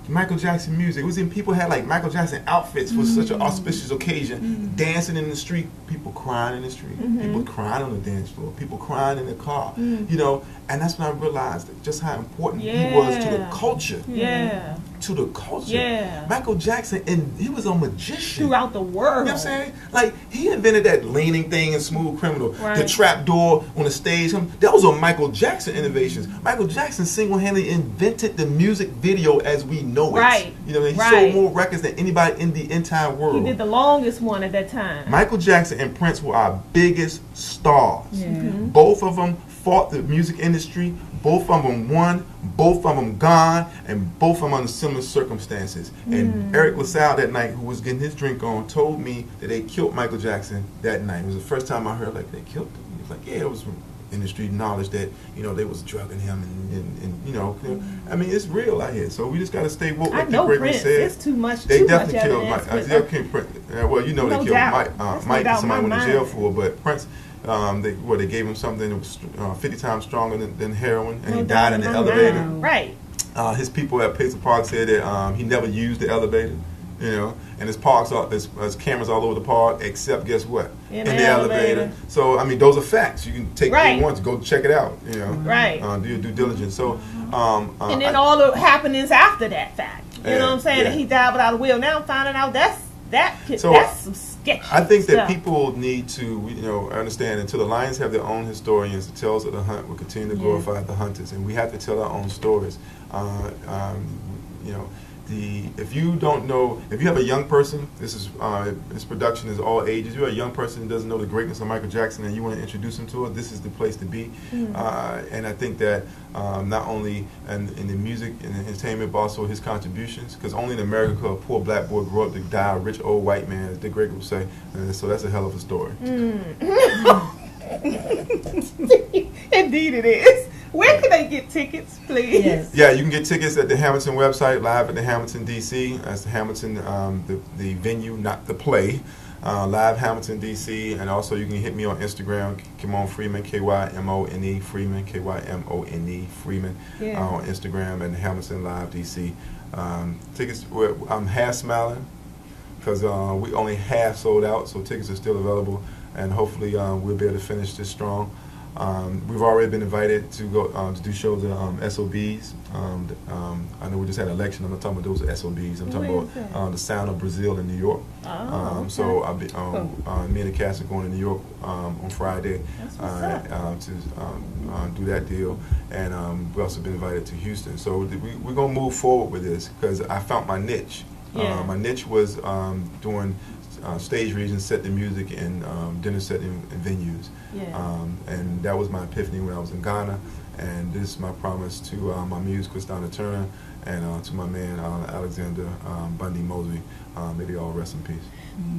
Michael Jackson music. It was in, people had like Michael Jackson outfits for such an auspicious occasion, dancing in the street, people crying in the street, people crying on the dance floor, people crying in the car, you know, And that's when I realized just how important he was to the culture. Yeah. To the culture. Yeah. Michael Jackson, and he was a magician. Throughout the world. You know what I'm saying? Like, he invented that leaning thing in Smooth Criminal. Right. The trap door on the stage. Those are Michael Jackson innovations. Michael Jackson single-handedly invented the music video as we know it. Right. You know, he Right. sold more records than anybody in the entire world. He did the longest one at that time. Michael Jackson and Prince were our biggest stars. Yeah. Both of them fought the music industry. Both of them won. Both of them gone. And both of them under similar circumstances. And Eric LaSalle that night, who was getting his drink on, told me that they killed Michael Jackson that night. It was the first time I heard, like, they killed him. He was like, yeah, it was industry knowledge that, you know, they was drugging him and you know, I mean, it's real out here. So we just got to stay woke. I Like know the Prince. said. It's too much. They too definitely much killed evidence Mike. with- They killed Prince. Well, you know No they killed doubt. Mike. That's Mike no and doubt somebody in my went to jail mind. for, but Prince, they gave him something that was 50 times stronger than heroin, and No he doubt died in the my elevator. mind. Right. His people at Pacer Park said that he never used the elevator, you know, and his cameras all over the park, except guess what? In the elevator. So I mean, those are facts. You can take Right. it once, go check it out, you know. Right. Do your due diligence. So, And then all the happenings after that fact. You know what I'm saying? Yeah. That he died without a will. Now I'm finding out that's So, some sketchy I think that stuff. people need to, you know, understand until the Lions have their own historians, the tales of the hunt will continue to glorify the hunters, and we have to tell our own stories. You know, if you don't know, if you have a young person, this production is all ages. You're a young person who doesn't know the greatness of Michael Jackson, and you want to introduce him to it. This is the place to be. And I think that not only in the music and the entertainment, but also his contributions, because only in America could a poor black boy grow up to die a rich old white man, as Dick Gregory would say. And so that's a hell of a story. Indeed it is. Where can they get tickets, please? Yes. Yeah, you can get tickets at the Hamilton website, live at the Hamilton, D.C. That's the Hamilton, the venue, not the play. Live Hamilton, D.C. And also you can hit me on Instagram, Kymone Freeman, Kymone Freeman, Kymone Freeman, on Instagram, and Hamilton Live, D.C. Tickets, I'm half smiling because we only half sold out, so tickets are still available, and hopefully we'll be able to finish this strong. We've already been invited to go to do shows at SOBs. I know we just had an election. I'm not talking about those SOBs. I'm talking about the Sound of Brazil in New York. Okay. So I'll be, me and the cast are going to New York on Friday to do that deal. And we've also been invited to Houston. So we're going to move forward with this because I found my niche. My niche was doing stage readings, set the music, and dinner setting in venues. And that was my epiphany when I was in Ghana. And this is my promise to my muse, Christina Turner, and to my man, Alexander Bundy Mosley. May they all rest in peace.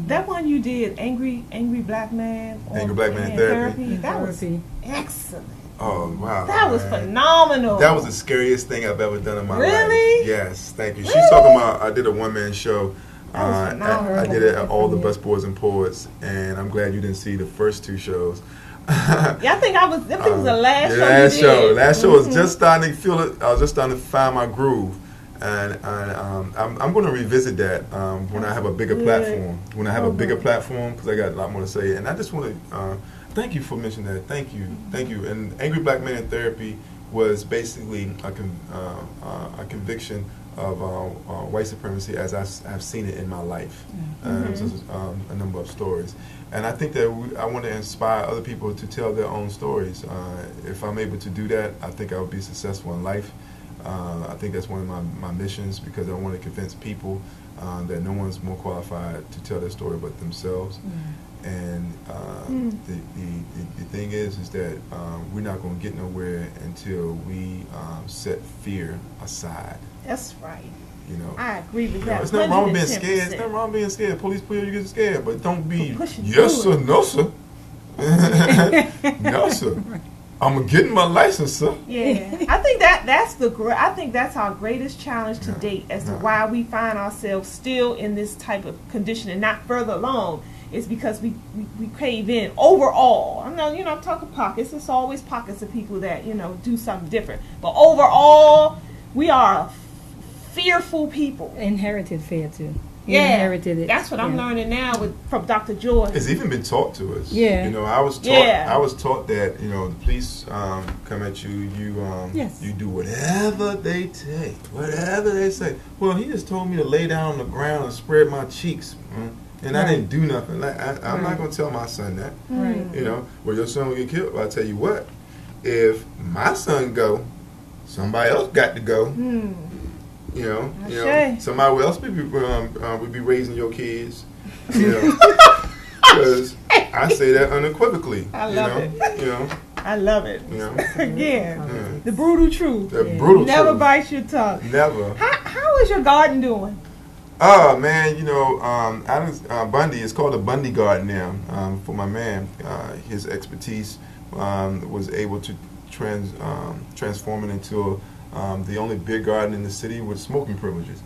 That one you did, Angry Black Man. Angry Black Man Therapy. That was excellent. Oh, wow. That was man. phenomenal. That was the scariest thing I've ever done in my life. Really? Yes, thank you. She's talking about, I did a one-man show. I did it at all the Busboys and Poets, and I'm glad you didn't see the first two shows. I think I was the last show. Last show. Last show was just starting to feel it. I was just starting to find my groove, and I'm going to revisit that when I have a bigger platform. When I have a bigger platform, because I got a lot more to say. And I just want to thank you for mentioning that. Thank you. And Angry Black Man in Therapy was basically a conviction of white supremacy as I've seen it in my life. So a number of stories. And I think that I want to inspire other people to tell their own stories. If I'm able to do that, I think I will be successful in life. I think that's one of my missions, because I want to convince people that no one's more qualified to tell their story but themselves. And the thing is that we're not going to get nowhere until we set fear aside. That's right. You know, I agree with that. it's not wrong with being 110%. scared. It's not wrong with being scared. Police pull you, you get scared, but don't be Pushing yes through sir, no sir. No sir. I'm getting my license, sir. Yeah, I think that's our greatest challenge to date as to why we find ourselves still in this type of condition and not further along. Is because we cave in overall. I know, I'm talking pockets. It's always pockets of people that do something different. But overall, we are a fearful people. Inherited fear too. He inherited it. That's what I'm learning now from Dr. Joy. It's even been taught to us. Yeah. You know, I was taught that, you know, the police come at you, you do whatever they take, whatever they say. Well, he just told me to lay down on the ground and spread my cheeks. And I didn't do nothing. Like I'm not going to tell my son that. Right. You know, well, your son will get killed. Well, I tell you what, if my son go, somebody else got to go. You know, somebody else would be raising your kids. You know, because I say that unequivocally. I love it. You know, I love it. You know, again, the brutal truth. The brutal Never truth. bite your tongue. Never. How is your garden doing? Oh man, you know, Bundy. It's called a Bundy garden now. For my man, his expertise was able to transform it into the only beer garden in the city with smoking privileges.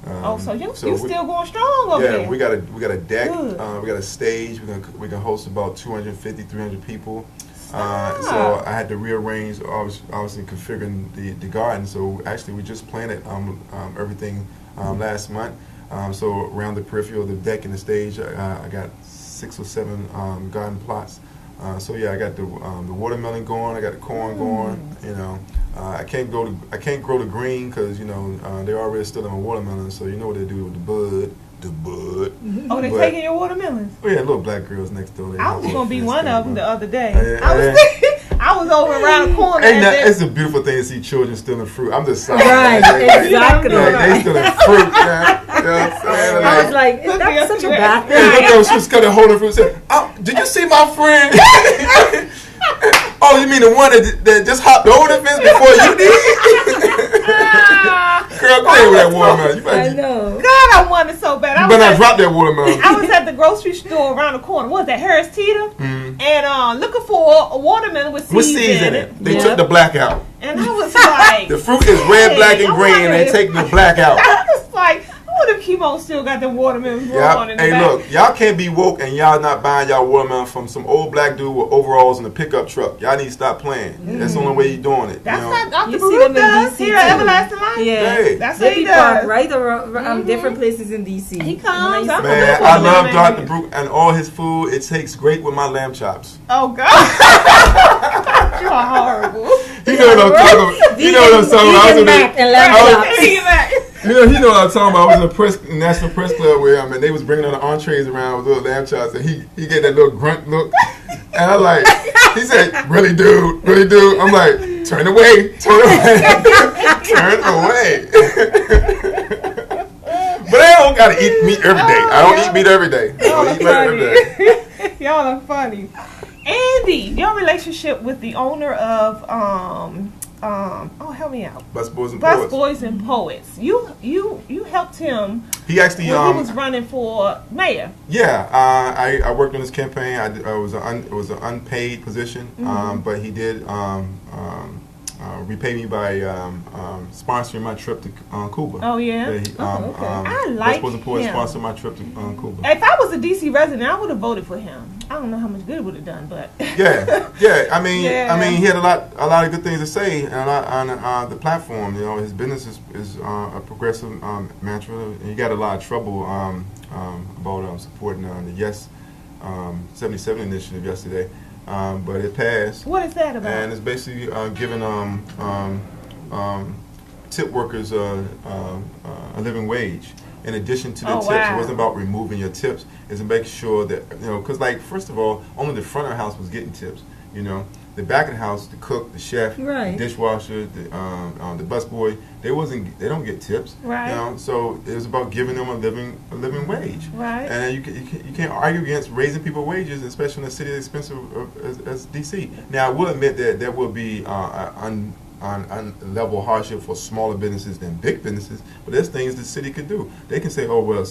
So you're still going strong over there. Yeah, we got a deck, we got a stage. We can host about 250, 300 people. So I had to rearrange, obviously configuring the garden. So actually, we just planted everything last month. So around the periphery of the deck and the stage, I got 6 or 7 garden plots. So yeah, I got the watermelon going. I got the corn going. You know, I can't grow the green because you know they're already still in my watermelon. So you know what they do with the bud. Oh, they're taking your watermelons. Oh yeah, little black girls next door. I was gonna be one of them the other day. I was over around the corner. It's a beautiful thing to see children stealing fruit. I'm just sorry. Right, exactly. They stealing fruit, man. You know what I'm saying? I was like, that's such a bad Look thing. at she was cutting holding fruit. Said, "Oh, did you see my friend?" Oh, you mean the one that just hopped over the fence before you did? Girl, play with that watermelon. I know. God, I wanted so bad. You better not drop that watermelon. I was at the grocery store around the corner. What was that, Harris Teeter? And looking for a watermelon with seeds in it. They took the black out. And I was like, the fruit is red, black, and green, and they take the black out. I was like, I wonder if Kymone still got them watermelons growing in the back. Hey, look, y'all can't be woke and y'all not buying y'all watermelon from some old black dude with overalls in a pickup truck. Y'all need to stop playing. That's the only way you're doing it. That's not Dr. Baruch does here at Everlasting Life. Yeah, hey. That's what he does. Right around different places in DC. He comes. Man, I love Dr. Baruch and all his food. It tastes great with my lamb chops. Oh God, you are horrible. You know what I'm talking about. You know what I'm talking about. You know what I'm talking about. I was in the National Press Club with him, and they was bringing on the entrees around with little lamb chops, and he gave that little grunt look, and I like, he said, "Really, dude, really, dude." I'm like, "Turn away, turn away, turn away." But I don't gotta eat meat every day. I don't eat meat every day. I don't eat meat every day. Y'all are funny. Andy, your relationship with the owner of help me out. Busboys and Poets. Busboys and Poets. You helped him. He actually when he was running for mayor. Yeah, I worked on his campaign. It was an unpaid position, but he did repay me by sponsoring my trip to Cuba. Oh yeah. Okay. I like Busboys and Poets him. sponsored my trip to Cuba. If I was a DC resident, I would have voted for him. I don't know how much good it would have done, but yeah. I mean, he had a lot of good things to say on the platform. You know, his business is a progressive mantra. And he got a lot of trouble about supporting the Yes 77 initiative yesterday, but it passed. What is that about? And it's basically giving tip workers a living wage. In addition to the tips, it wasn't about removing your tips. It's to make sure that, you know, because like, first of all, only the front of the house was getting tips. You know, the back of the house, the cook, the chef, the dishwasher, the busboy, they don't get tips. Right. You know, so it was about giving them a living wage. Right. And you can't argue against raising people's wages, especially in a city as expensive as DC. Now, I will admit that there will be on level of hardship for smaller businesses than big businesses, but there's things the city could do. They can say, oh, well,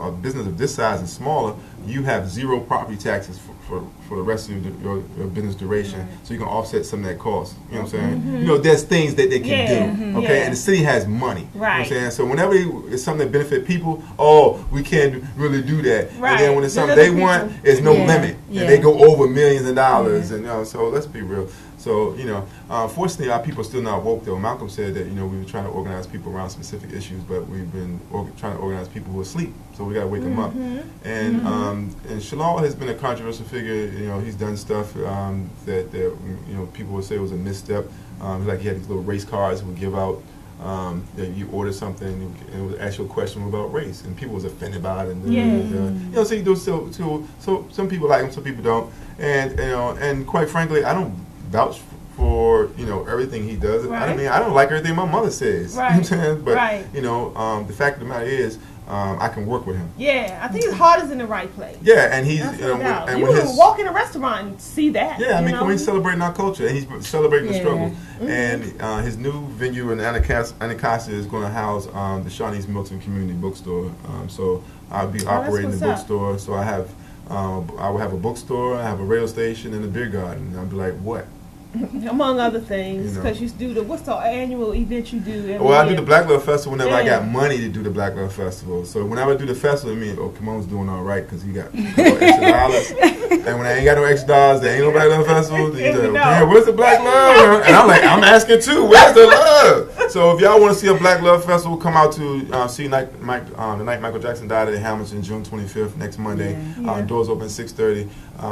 a business of this size and smaller, you have zero property taxes for the rest of your business duration, so you can offset some of that cost. You know what I'm saying? You know, there's things that they can do, okay? And the city has money. Right. You know what I'm saying? So whenever it's something that benefit people, oh, we can't really do that. Right. And then when it's something they want, there's no limit. And they go over millions of dollars. And you know, so let's be real. So, fortunately, our people are still not woke, though. Malcolm said that, we were trying to organize people around specific issues, but we've been trying to organize people who are asleep. So we got to wake them up. And Shalal has been a controversial figure. He's done stuff that people would say was a misstep. Like he had these little race cards he would give out. That you order something and it would ask you a question about race, and people was offended by it. And so you do so some people like him, some people don't. And quite frankly, I don't vouch for everything he does. Right. I mean, I don't like everything my mother says. Right. You know what I'm saying? But Right. the fact of the matter is, I can work with him. Yeah, I think his heart is in the right place. Yeah, and he's That's and you when can walk in a restaurant and see that. yeah, I mean, when he's celebrating our culture, and he's celebrating the struggle. And his new venue in Anacostia is going to house the Shawnee's Milton Community Bookstore. So I'll be operating the bookstore. So I will have a bookstore, I have a radio station, and a beer garden. And I'll be like, what? Among other things, because you do what's the annual event you do every I year? do the Black Love Festival whenever I got money to do the Black Love Festival. So whenever I do the festival, I mean, Kymone's doing all right because he got extra dollars. And when I ain't got no extra dollars, there ain't no Black Love Festival. He's like, man, where's the Black Love? And I'm like, I'm asking too, where's the love? So if y'all want to see a Black Love Festival, come out to see the night Michael Jackson died at Hamilton, June 25th, next Monday. Doors open 6:30.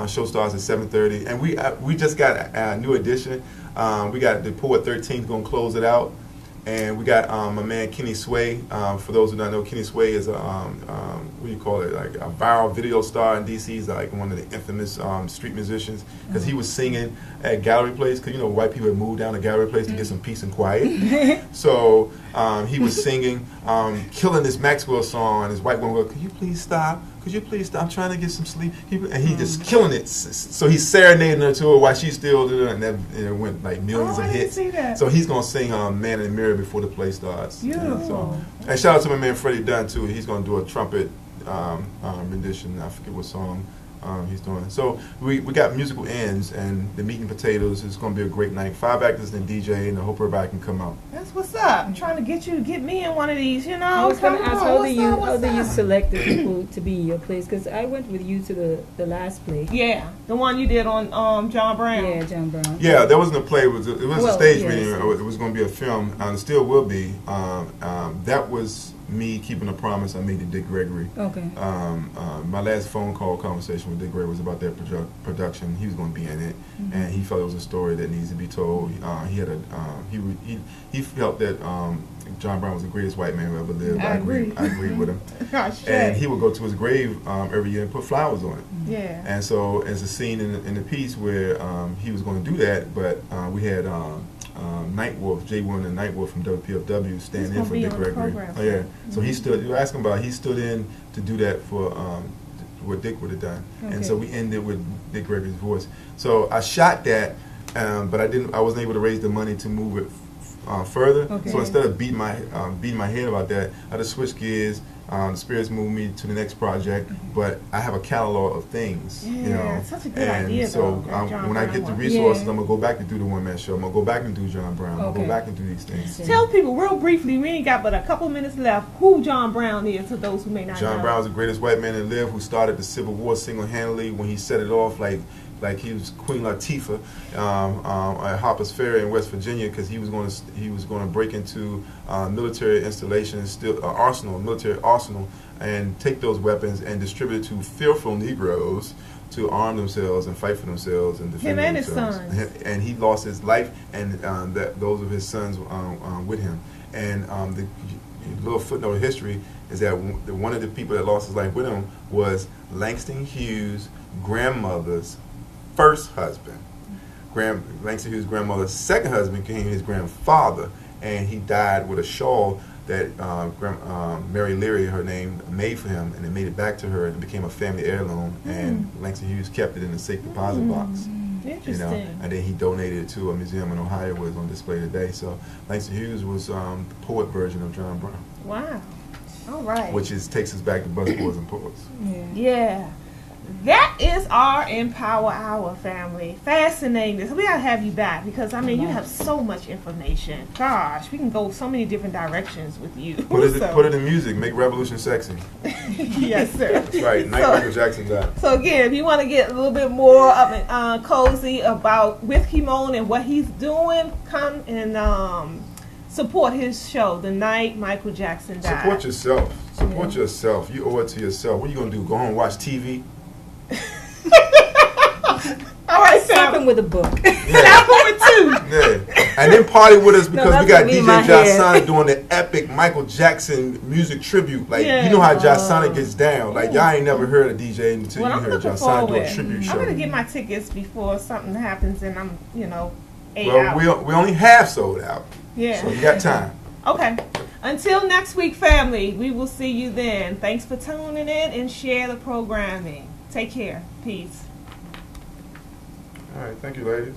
Show starts at 7:30. And we just got a new edition. We got the Poet 13th going to close it out. And we got my man Kenny Sway. For those who don't know, Kenny Sway is a what do you call it? Like a viral video star in DC. He's like one of the infamous street musicians because he was singing at Gallery Place because white people had moved down to Gallery Place to get some peace and quiet. So he was singing, killing this Maxwell song, and his white woman goes, "Could you please stop? Could you please stop? I'm trying to get some sleep." And he just killing it. So he's serenading her to her while she's still doing it, and that went like millions of hits. See that. So he's gonna sing "Man in the Mirror" before the play starts. Beautiful. And shout out to my man Freddie Dunn too. He's gonna do a trumpet rendition. I forget what song he's doing. So we got musical ends, and the meat and potatoes is gonna be a great night. 5 actors and DJ, and I hope everybody can come out. That's what's up. I'm trying to get you to get me in one of these. I was going to ask, how do you select the people to be your place? Because I went with you to the last play. Yeah, the one you did on John Brown. Yeah, John Brown. Yeah, that wasn't a play. It was a stage reading. It was going to be a film, and it still will be. That was me keeping a promise I made to Dick Gregory. Okay. My last phone call conversation with Dick Gregory was about that production. He was going to be in it, and he felt it was a story that needs to be told. He felt that John Brown was the greatest white man who ever lived. I agree with him. And he would go to his grave every year and put flowers on it. Yeah. And so, as a scene in the piece where he was going to do that, but we had Nightwolf, Jay Warren and Nightwolf from WPFW stand in for Dick Gregory. Oh yeah. So he stood. You ask him about. He stood in to do that for what Dick would have done. Okay. And so we ended with Dick Gregory's voice. So I shot that, but I wasn't able to raise the money to move it further. Okay. So instead of beating my head about that, I just switched gears. The spirits moved me to the next project, but I have a catalog of things. Yeah, such a good idea. So when I get the resources, I'm gonna go back and do the one-man show. I'm gonna go back and do John Brown. I'm gonna go back and do these things. Tell people real briefly. We ain't got but a couple minutes left. Who John Brown is to those who may not know. John Brown was the greatest white man that lived, who started the Civil War single-handedly when he set it off like he was Queen Latifah at Harper's Ferry in West Virginia, because he was going to break into military installations, military arsenal, and take those weapons and distribute it to fearful Negroes to arm themselves and fight for themselves and defend themselves. Him and his sons. And he lost his life, and those of his sons with him. And the little footnote of history is that one of the people that lost his life with him was Langston Hughes' grandmother's first husband. Langston Hughes' grandmother's second husband became his grandfather, and he died with a shawl that Mary Leary, her name, made for him, and it made it back to her and it became a family heirloom. And Langston Hughes kept it in a safe deposit box. Interesting. And then he donated it to a museum in Ohio where it's on display today. So Langston Hughes was the poet version of John Brown. Wow. All right. Which takes us back to busboys and poets. Yeah. that is our Empower Hour, family. Fascinating. So we gotta have you back because I mean you have so much information. Gosh, we can go so many different directions with you. Put it in music. Make revolution sexy. Yes, sir. That's right. Michael Jackson died. So again, if you want to get a little bit more of cozy about with Kymone and what he's doing, come and support his show, The Night Michael Jackson Died. Support yourself. Support yourself. You owe it to yourself. What are you gonna do? Go home and watch TV? All right, Slap him with a book. Slap him with two. Yeah. And then party with us because we got gonna be DJ my Josh head. Sonic doing the epic Michael Jackson music tribute. Like you know how Josh Sonic gets down. Like y'all ain't never heard a DJ until Well, you I'm heard looking Josh Sonic do forward. a tribute show. I'm gonna get my tickets before something happens and I'm, Well, we only half sold out. Yeah. So you got time. Okay. Until next week, family, we will see you then. Thanks for tuning in and share the programming. Take care. Peace. All right. Thank you, ladies.